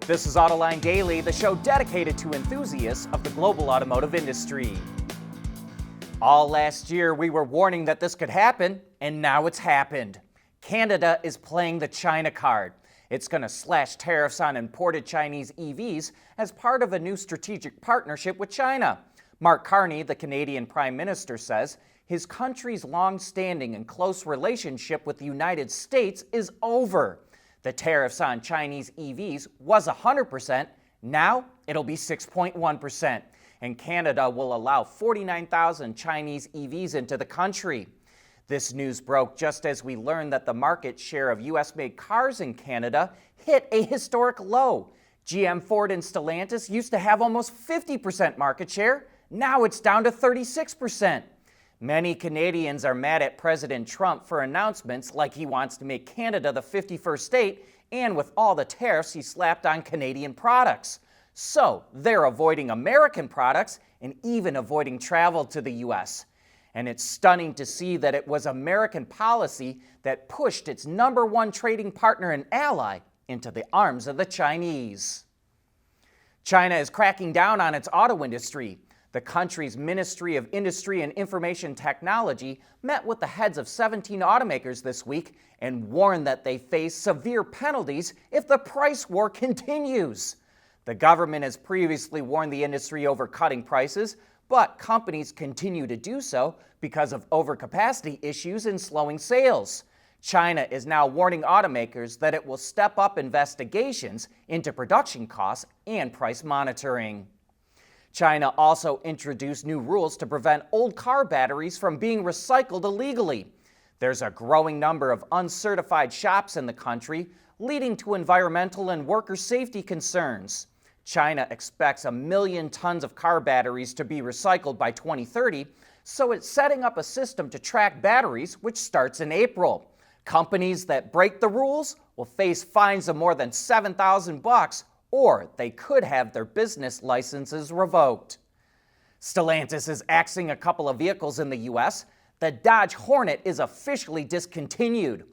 This is Autoline Daily, the show dedicated to enthusiasts of the global automotive industry. All last year, we were warning that this could happen, and now it's happened. Canada is playing the China card. It's going to slash tariffs on imported Chinese EVs as part of a new strategic partnership with China. Mark Carney, the Canadian Prime Minister, says his country's long-standing and close relationship with the United States is over. The tariffs on Chinese EVs was 100%, now it'll be 6.1%. And Canada will allow 49,000 Chinese EVs into the country. This news broke just as we learned that the market share of U.S.-made cars in Canada hit a historic low. GM, Ford, and Stellantis used to have almost 50% market share. Now it's down to 36%. Many Canadians are mad at President Trump for announcements like he wants to make Canada the 51st state and with all the tariffs he slapped on Canadian products. So they're avoiding American products and even avoiding travel to the U.S. And it's stunning to see that it was American policy that pushed its number one trading partner and ally into the arms of the Chinese. China is cracking down on its auto industry. The country's Ministry of Industry and Information Technology met with the heads of 17 automakers this week and warned that they face severe penalties if the price war continues. The government has previously warned the industry over cutting prices, but companies continue to do so because of overcapacity issues and slowing sales. China is now warning automakers that it will step up investigations into production costs and price monitoring. China also introduced new rules to prevent old car batteries from being recycled illegally. There's a growing number of uncertified shops in the country, leading to environmental and worker safety concerns. China expects 1 million tons of car batteries to be recycled by 2030, so it's setting up a system to track batteries, which starts in April. Companies that break the rules will face fines of more than $7,000, or they could have their business licenses revoked. Stellantis is axing a couple of vehicles in the U.S. The Dodge Hornet is officially discontinued.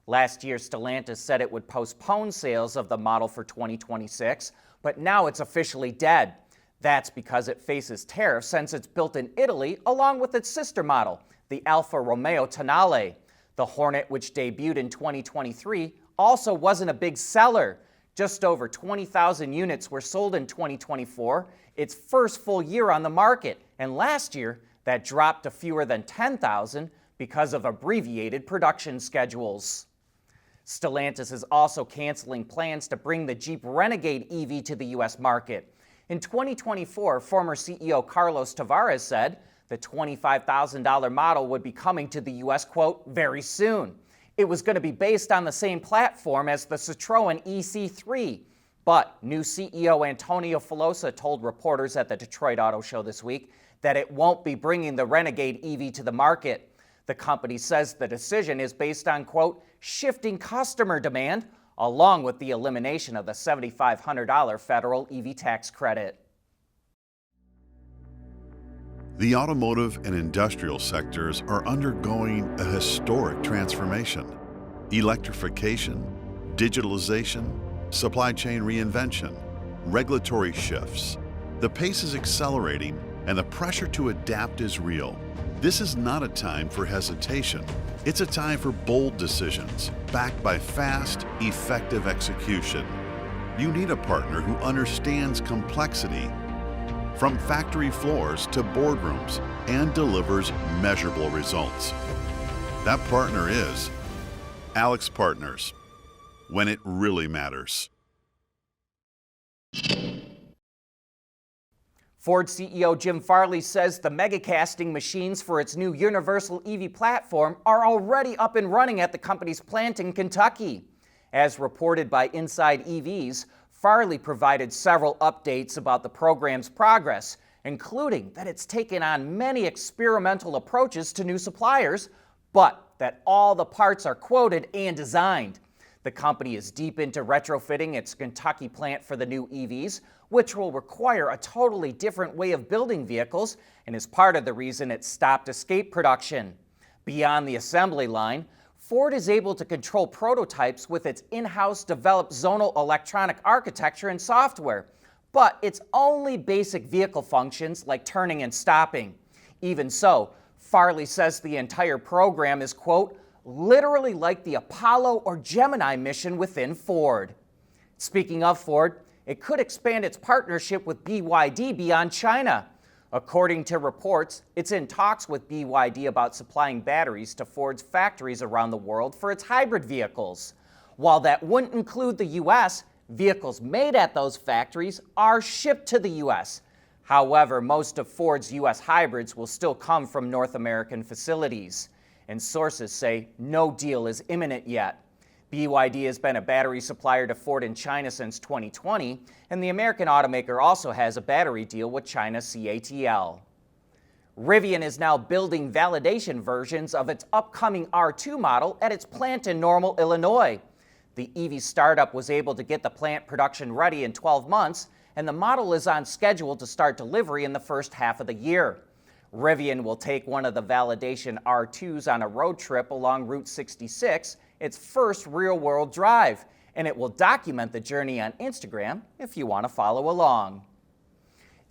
Last year, Stellantis said it would postpone sales of the model for 2026, but now it's officially dead. That's because it faces tariffs since it's built in Italy along with its sister model, the Alfa Romeo Tonale. The Hornet, which debuted in 2023, also wasn't a big seller. Just over 20,000 units were sold in 2024, its first full year on the market, and last year that dropped to fewer than 10,000 because of abbreviated production schedules. Stellantis is also canceling plans to bring the Jeep Renegade EV to the U.S. market. In 2024, former CEO Carlos Tavares said the $25,000 model would be coming to the U.S., quote, very soon. It was going to be based on the same platform as the Citroën EC3. But new CEO Antonio Filosa told reporters at the Detroit Auto Show this week that it won't be bringing the Renegade EV to the market. The company says the decision is based on, quote, shifting customer demand, along with the elimination of the $7,500 federal EV tax credit. The automotive and industrial sectors are undergoing a historic transformation. Electrification, digitalization, supply chain reinvention, regulatory shifts. The pace is accelerating and the pressure to adapt is real. This is not a time for hesitation. It's a time for bold decisions, backed by fast, effective execution. You need a partner who understands complexity, from factory floors to boardrooms, and delivers measurable results. That partner is Alex Partners, when it really matters. Ford CEO Jim Farley says the megacasting machines for its new universal EV platform are already up and running at the company's plant in Kentucky. As reported by Inside EVs, Farley provided several updates about the program's progress, including that it's taken on many experimental approaches to new suppliers, but that all the parts are quoted and designed. The company is deep into retrofitting its Kentucky plant for the new EVs, which will require a totally different way of building vehicles and is part of the reason it stopped Escape production. Beyond the assembly line, Ford is able to control prototypes with its in-house developed zonal electronic architecture and software, but it's only basic vehicle functions like turning and stopping. Even so, Farley says the entire program is, quote, literally like the Apollo or Gemini mission within Ford. Speaking of Ford, it could expand its partnership with BYD beyond China. According to reports, it's in talks with BYD about supplying batteries to Ford's factories around the world for its hybrid vehicles. While that wouldn't include the U.S., vehicles made at those factories are shipped to the U.S. However, most of Ford's U.S. hybrids will still come from North American facilities, and sources say no deal is imminent yet. BYD has been a battery supplier to Ford in China since 2020, and the American automaker also has a battery deal with China CATL. Rivian is now building validation versions of its upcoming R2 model at its plant in Normal, Illinois. The EV startup was able to get the plant production ready in 12 months, and the model is on schedule to start delivery in the first half of the year. Rivian will take one of the validation R2s on a road trip along Route 66, its first real-world drive, and it will document the journey on Instagram if you want to follow along.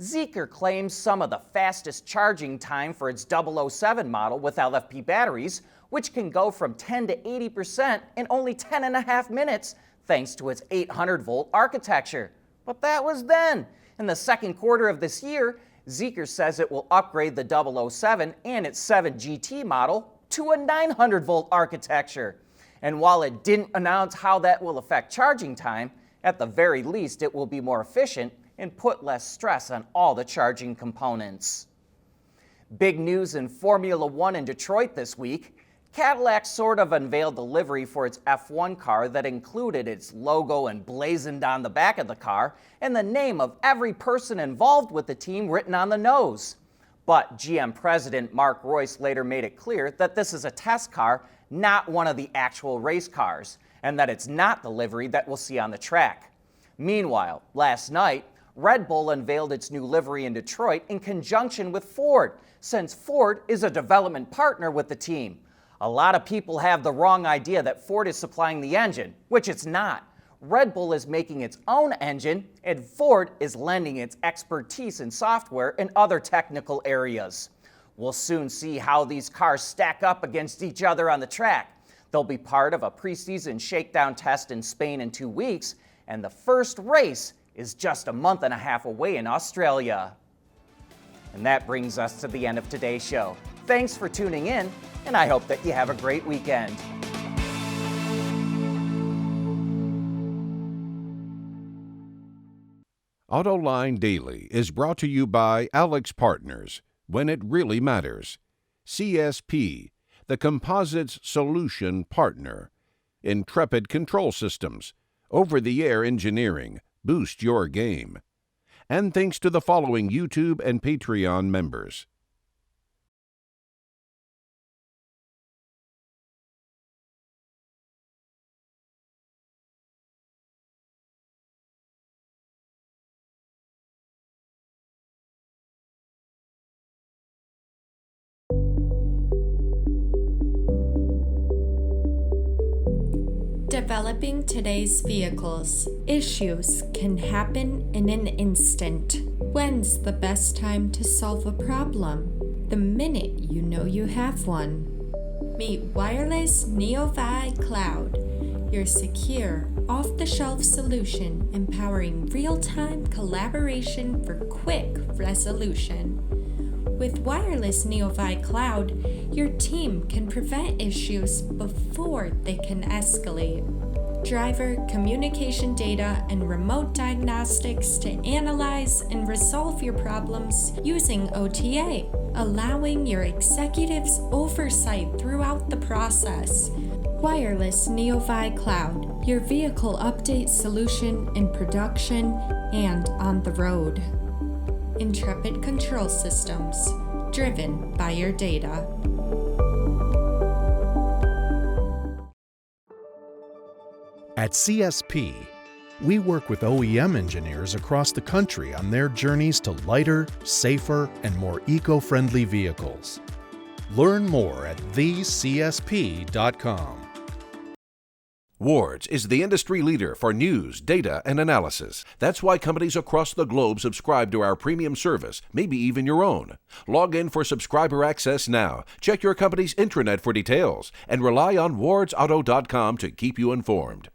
Zeekr claims some of the fastest charging time for its 007 model with LFP batteries, which can go from 10 to 80% in only 10.5 minutes, thanks to its 800-volt architecture. But that was then. In the second quarter of this year, Zeekr says it will upgrade the 007 and its 7 GT model to a 900-volt architecture. And while it didn't announce how that will affect charging time, at the very least it will be more efficient and put less stress on all the charging components. Big news in Formula One in Detroit this week. Cadillac sort of unveiled the livery for its F1 car that included its logo emblazoned on the back of the car and the name of every person involved with the team written on the nose. But GM president Mark Royce later made it clear that this is a test car, not one of the actual race cars, and that it's not the livery that we'll see on the track. Meanwhile, last night, Red Bull unveiled its new livery in Detroit in conjunction with Ford, since Ford is a development partner with the team. A lot of people have the wrong idea that Ford is supplying the engine, which it's not. Red Bull is making its own engine, and Ford is lending its expertise in software and other technical areas. We'll soon see how these cars stack up against each other on the track. They'll be part of a preseason shakedown test in Spain in 2 weeks, and the first race is just a month and a half away in Australia. And that brings us to the end of today's show. Thanks for tuning in, and I hope that you have a great weekend. Autoline Daily is brought to you by Alex Partners, when it really matters. CSP, the Composites Solution Partner. Intrepid Control Systems, over-the-air engineering, boost your game. And thanks to the following YouTube and Patreon members. Developing today's vehicles. Issues can happen in an instant. When's the best time to solve a problem? The minute you know you have one. Meet Wireless NeoVi Cloud, your secure, off-the-shelf solution empowering real-time collaboration for quick resolution. With Wireless NeoVi Cloud, your team can prevent issues before they can escalate. Driver communication data and remote diagnostics to analyze and resolve your problems using OTA, allowing your executives oversight throughout the process. Wireless NeoVi Cloud, your vehicle update solution in production and on the road. Intrepid Control Systems, driven by your data. At CSP, we work with OEM engineers across the country on their journeys to lighter, safer, and more eco-friendly vehicles. Learn more at thecsp.com. Ward's is the industry leader for news, data, and analysis. That's why companies across the globe subscribe to our premium service, maybe even your own. Log in for subscriber access now. Check your company's intranet for details and rely on wardsauto.com to keep you informed.